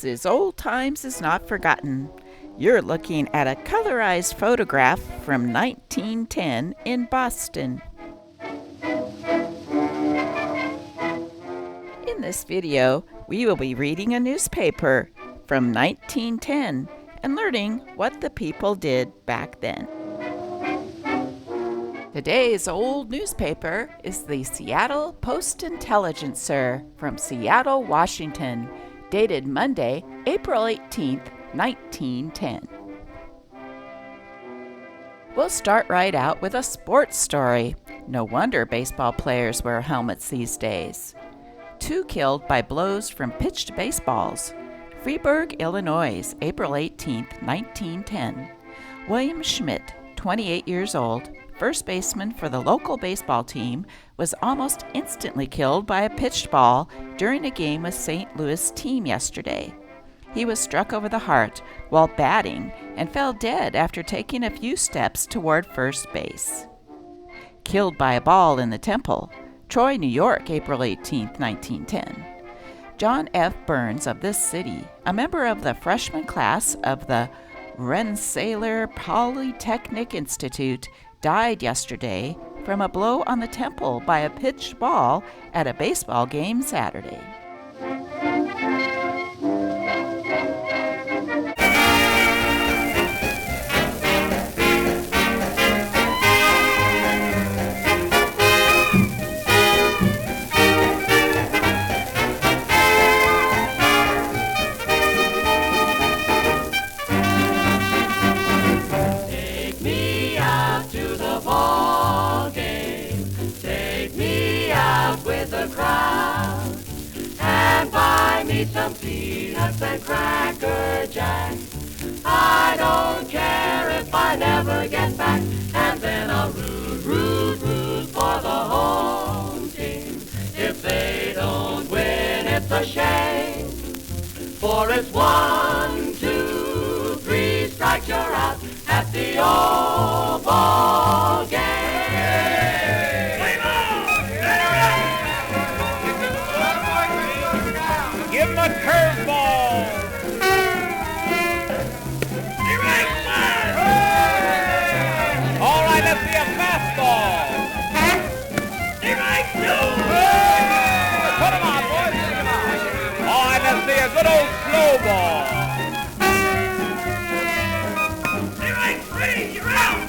This is Old Times Is Not Forgotten. You're looking at a colorized photograph from 1910 in Boston. In this video, we will be reading a newspaper from 1910 and learning what the people did back then. Today's old newspaper is the Seattle Post-Intelligencer from Seattle, Washington, dated Monday, April 18th, 1910. We'll start right out with a sports story. No wonder baseball players wear helmets these days. 2 killed by blows from pitched baseballs. Freeburg, Illinois, April 18, 1910. William Schmidt, 28 years old, first baseman for the local baseball team, was almost instantly killed by a pitched ball during a game with St. Louis team yesterday. He was struck over the heart while batting and fell dead after taking a few steps toward first base. Killed by a ball in the temple. Troy, New York, April 18, 1910. John F. Burns of this city, a member of the freshman class of the Rensselaer Polytechnic Institute, died yesterday from a blow on the temple by a pitched ball at a baseball game Saturday. Some peanuts and Cracker Jack. I don't care if I never get back. And then I'll root for the home team. If they don't win, it's a shame. For it's 1, 2, 3 strikes, you're out at the old Ballgame. Give him a curveball. All right, let's see a fastball. Put him on, boys. Put him on. All right, let's see a good old slow ball. You're out.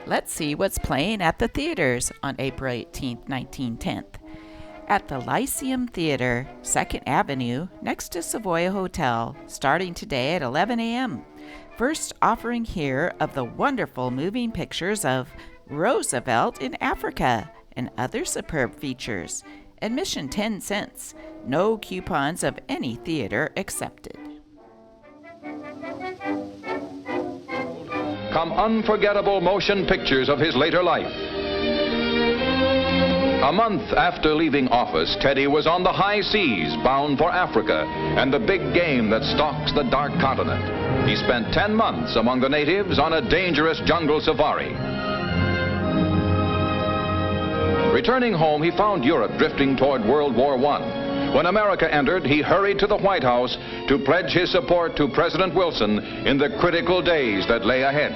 Let's see what's playing at the theaters on April 18, 1910. At the Lyceum Theater, 2nd Avenue, next to Savoy Hotel, starting today at 11 a.m. First offering here of the wonderful moving pictures of Roosevelt in Africa and other superb features. Admission 10 cents. No coupons of any theater accepted. Come unforgettable motion pictures of his later life. A month after leaving office, Teddy was on the high seas, bound for Africa and the big game that stalks the dark continent. He spent 10 months among the natives on a dangerous jungle safari. Returning home, he found Europe drifting toward World War I. When America entered, he hurried to the White House to pledge his support to President Wilson in the critical days that lay ahead.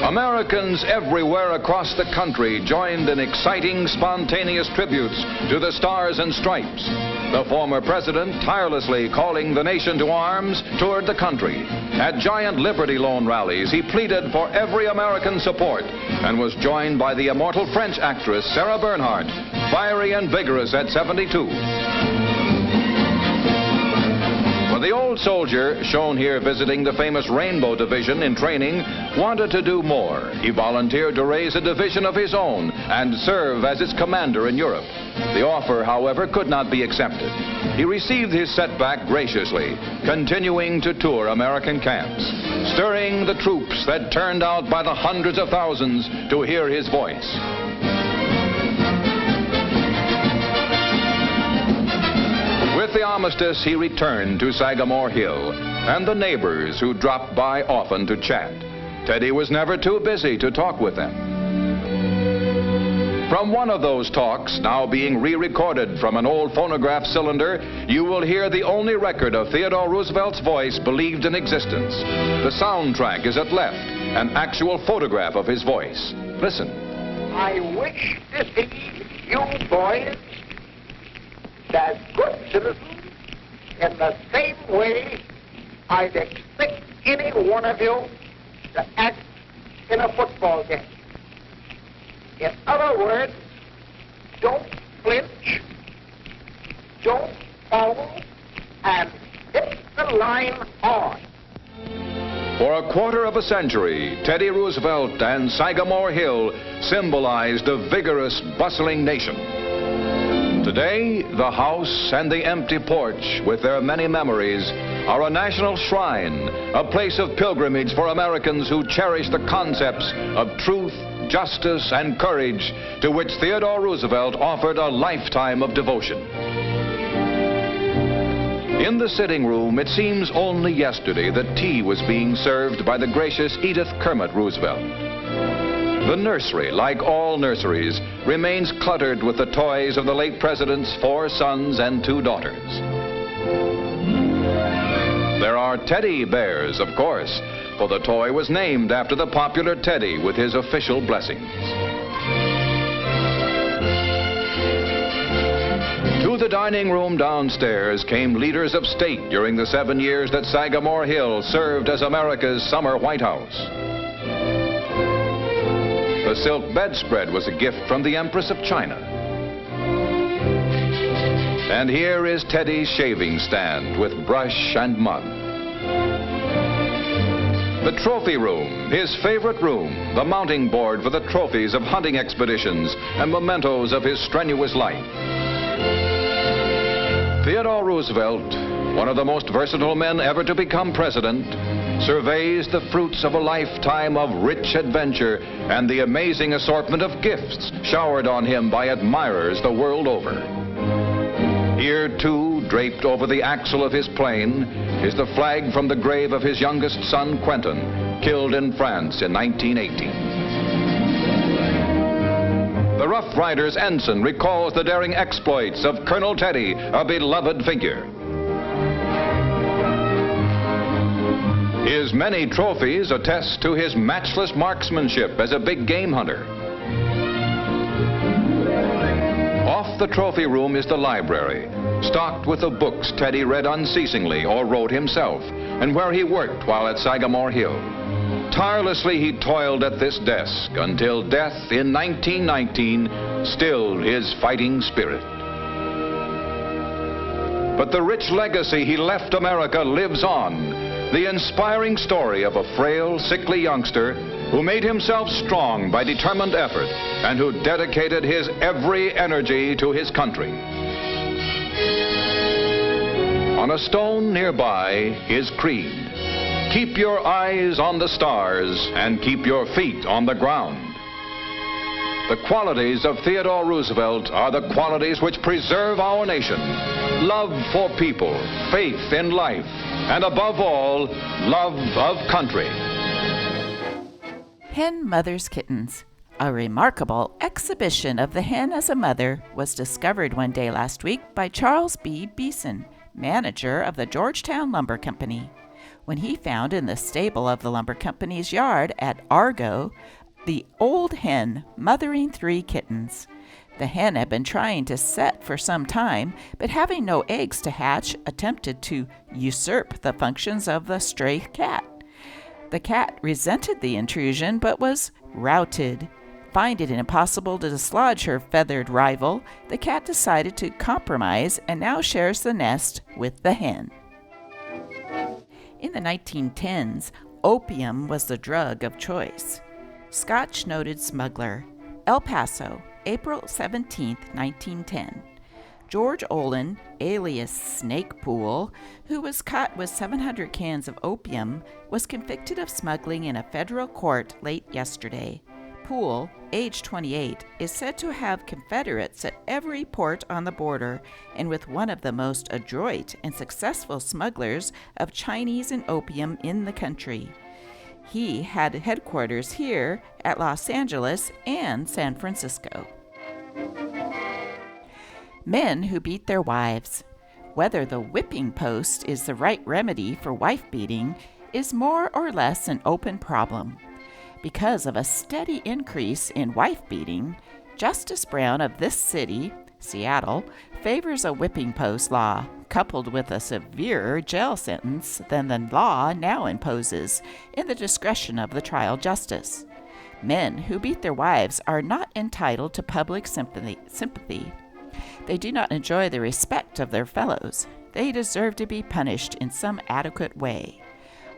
Americans everywhere across the country joined in exciting, spontaneous tributes to the Stars and Stripes. The former president, tirelessly calling the nation to arms, toured the country. At giant Liberty Loan rallies, he pleaded for every American support and was joined by the immortal French actress Sarah Bernhardt, fiery and vigorous at 72. When the old old soldier, shown here visiting the famous Rainbow Division in training, wanted to do more. He volunteered to raise a division of his own and serve as its commander in Europe. The offer, however, could not be accepted. He received his setback graciously, continuing to tour American camps, stirring the troops that turned out by the hundreds of thousands to hear his voice. With the armistice, he returned to Sagamore Hill and the neighbors who dropped by often to chat. Teddy was never too busy to talk with them. From one of those talks, now being re-recorded from an old phonograph cylinder, you will hear the only record of Theodore Roosevelt's voice believed in existence. The soundtrack is at left, an actual photograph of his voice. Listen. I wish to see you boys as good citizens in the same way I'd expect any one of you to act in a football game. In other words, don't flinch, don't foul, and hit the line hard. For a quarter of a century, Teddy Roosevelt and Sagamore Hill symbolized a vigorous, bustling nation. Today, the house and the empty porch, with their many memories, are a national shrine, a place of pilgrimage for Americans who cherish the concepts of truth, justice, and courage to which Theodore Roosevelt offered a lifetime of devotion. In the sitting room, it seems only yesterday that tea was being served by the gracious Edith Kermit Roosevelt. The nursery, like all nurseries, remains cluttered with the toys of the late president's 4 sons and 2 daughters. There are teddy bears, of course, for the toy was named after the popular Teddy with his official blessings. To the dining room downstairs came leaders of state during the 7 years that Sagamore Hill served as America's summer White House. The silk bedspread was a gift from the Empress of China. And here is Teddy's shaving stand with brush and mug. The trophy room, his favorite room, the mounting board for the trophies of hunting expeditions and mementos of his strenuous life. Theodore Roosevelt, one of the most versatile men ever to become president, surveys the fruits of a lifetime of rich adventure and the amazing assortment of gifts showered on him by admirers the world over. Here, too, draped over the axle of his plane, is the flag from the grave of his youngest son, Quentin, killed in France in 1918. The Rough Riders ensign recalls the daring exploits of Colonel Teddy, a beloved figure. His many trophies attest to his matchless marksmanship as a big game hunter. Off the trophy room is the library, stocked with the books Teddy read unceasingly or wrote himself, and where he worked while at Sagamore Hill. Tirelessly he toiled at this desk until death in 1919 stilled his fighting spirit. But the rich legacy he left America lives on, the inspiring story of a frail, sickly youngster who made himself strong by determined effort and who dedicated his every energy to his country. On a stone nearby, his creed: keep your eyes on the stars and keep your feet on the ground. The qualities of Theodore Roosevelt are the qualities which preserve our nation: love for people, faith in life, and above all, love of country. Hen Mothers Kittens. A remarkable exhibition of the hen as a mother was discovered one day last week by Charles B. Beeson, manager of the Georgetown Lumber Company, when he found in the stable of the lumber company's yard at Argo the old hen mothering 3 kittens. The hen had been trying to set for some time, but having no eggs to hatch, attempted to usurp the functions of the stray cat. The cat resented the intrusion, but was routed. Finding it impossible to dislodge her feathered rival, the cat decided to compromise and now shares the nest with the hen. In the 1910s, opium was the drug of choice. Scotch noted smuggler, El Paso, April 17, 1910. George Olin, alias Snake Pool, who was caught with 700 cans of opium, was convicted of smuggling in a federal court late yesterday. Pool, age 28, is said to have Confederates at every port on the border and with one of the most adroit and successful smugglers of Chinese and opium in the country. He had headquarters here at Los Angeles and San Francisco. Men who beat their wives. Whether the whipping post is the right remedy for wife beating is more or less an open problem. Because of a steady increase in wife beating, Justice Brown of this city, Seattle, favors a whipping post law, coupled with a severer jail sentence than the law now imposes, in the discretion of the trial justice. Men who beat their wives are not entitled to public sympathy. They do not enjoy the respect of their fellows. They deserve to be punished in some adequate way.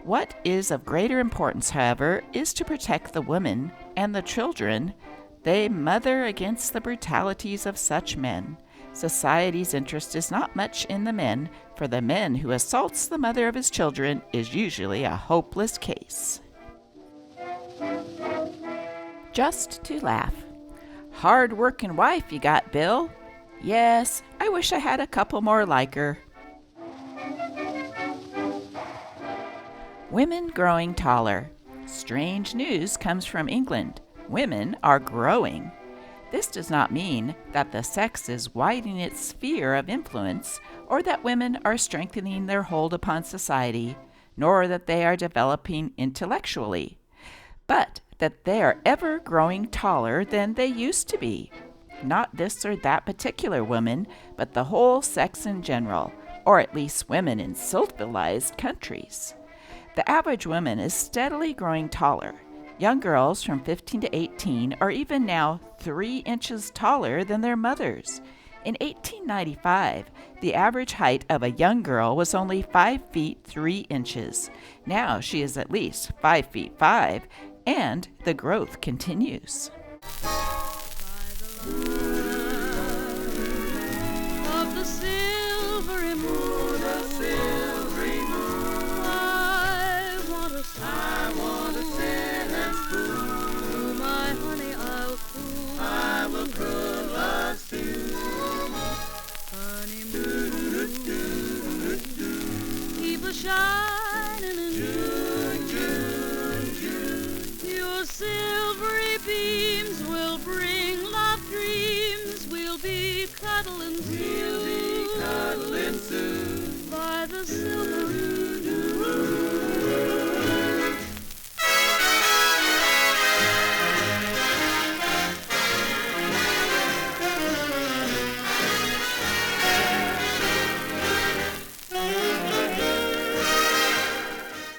What is of greater importance, however, is to protect the women and the children they mother against the brutalities of such men. Society's interest is not much in the men, for the man who assaults the mother of his children is usually a hopeless case. Just to laugh. Hard-working wife you got, Bill. Yes, I wish I had a couple more like her. Women growing taller. Strange news comes from England. Women are growing. This does not mean that the sex is widening its sphere of influence, or that women are strengthening their hold upon society, nor that they are developing intellectually, but that they are ever growing taller than they used to be. Not this or that particular woman, but the whole sex in general, or at least women in civilized countries. The average woman is steadily growing taller. Young girls from 15 to 18 are even now 3 inches taller than their mothers. In 1895, the average height of a young girl was only 5 feet 3 inches. Now she is at least 5 feet 5, and the growth continues. Of the silvery moon, I want to sit and spoon. To my honey I will croon love stew. Honeymoon, keep a shining in June. Your silvery beams will bring love dreams. We'll be cuddling soon by the silvery moon.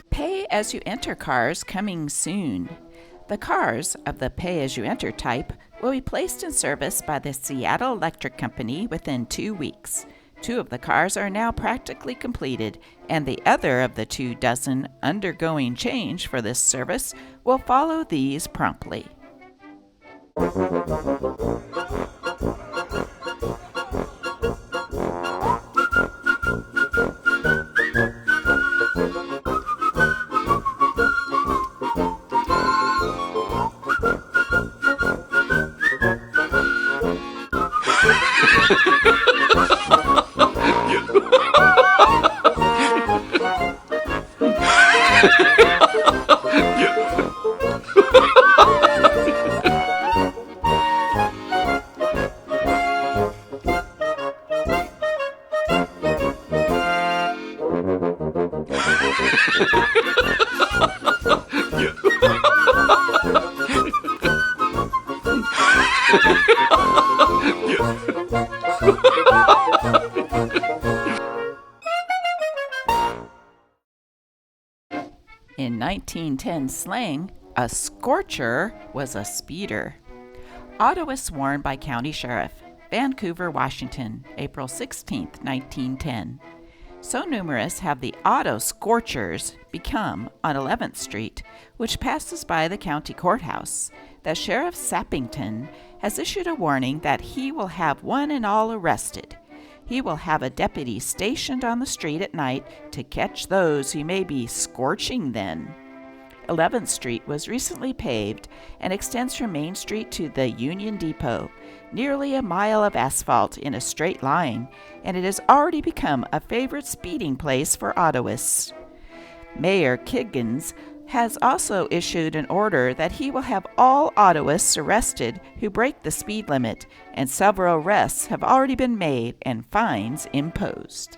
Pay-as-you-enter cars coming soon. The cars of the pay-as-you-enter type will be placed in service by the Seattle Electric Company within 2 weeks. 2 of the cars are now practically completed, and the other of the 2 dozen undergoing change for this service will follow these promptly. In 1910 slang, a scorcher was a speeder. Auto was sworn by County Sheriff, Vancouver, Washington, April 16, 1910. So numerous have the auto scorchers become on 11th Street, which passes by the county courthouse, that Sheriff Sappington has issued a warning that he will have one and all arrested. He will have a deputy stationed on the street at night to catch those who may be scorching then. 11th Street was recently paved and extends from Main Street to the Union Depot, nearly a mile of asphalt in a straight line, and it has already become a favorite speeding place for autoists. Mayor Kiggins has also issued an order that he will have all autoists arrested who break the speed limit, and several arrests have already been made and fines imposed.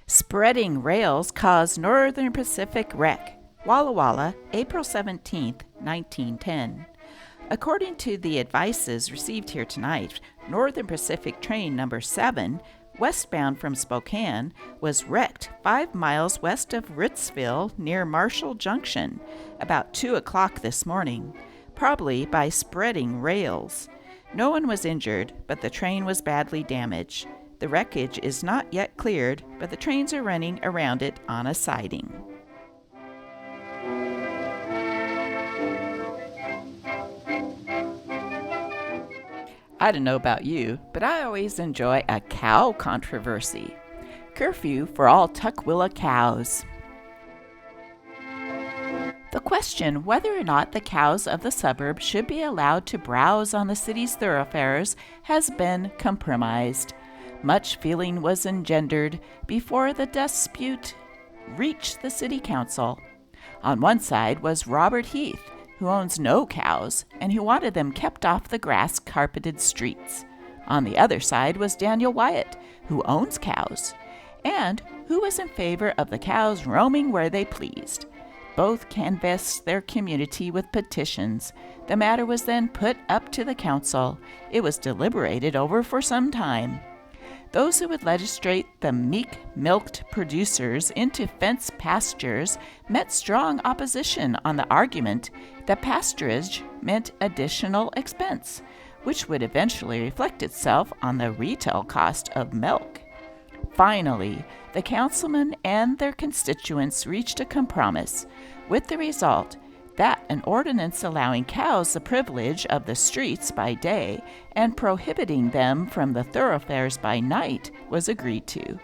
Spreading rails cause Northern Pacific wreck. Walla Walla, April 17, 1910. According to the advices received here tonight, Northern Pacific train number 7, westbound from Spokane, was wrecked 5 miles west of Ritzville near Marshall Junction about 2 o'clock this morning, probably by spreading rails. No one was injured, but the train was badly damaged. The wreckage is not yet cleared, but the trains are running around it on a siding. I don't know about you, but I always enjoy a cow controversy. Curfew for all Tukwilla cows. The question whether or not the cows of the suburb should be allowed to browse on the city's thoroughfares has been compromised. Much feeling was engendered before the dispute reached the city council. On one side was Robert Heath, who owns no cows and who wanted them kept off the grass-carpeted streets. On the other side was Daniel Wyatt, who owns cows, and who was in favor of the cows roaming where they pleased. Both canvassed their community with petitions. The matter was then put up to the council. It was deliberated over for some time. Those who would legislate the meek-milked producers into fenced pastures met strong opposition on the argument that pasturage meant additional expense, which would eventually reflect itself on the retail cost of milk. Finally, the councilmen and their constituents reached a compromise, with the result that an ordinance allowing cows the privilege of the streets by day and prohibiting them from the thoroughfares by night was agreed to.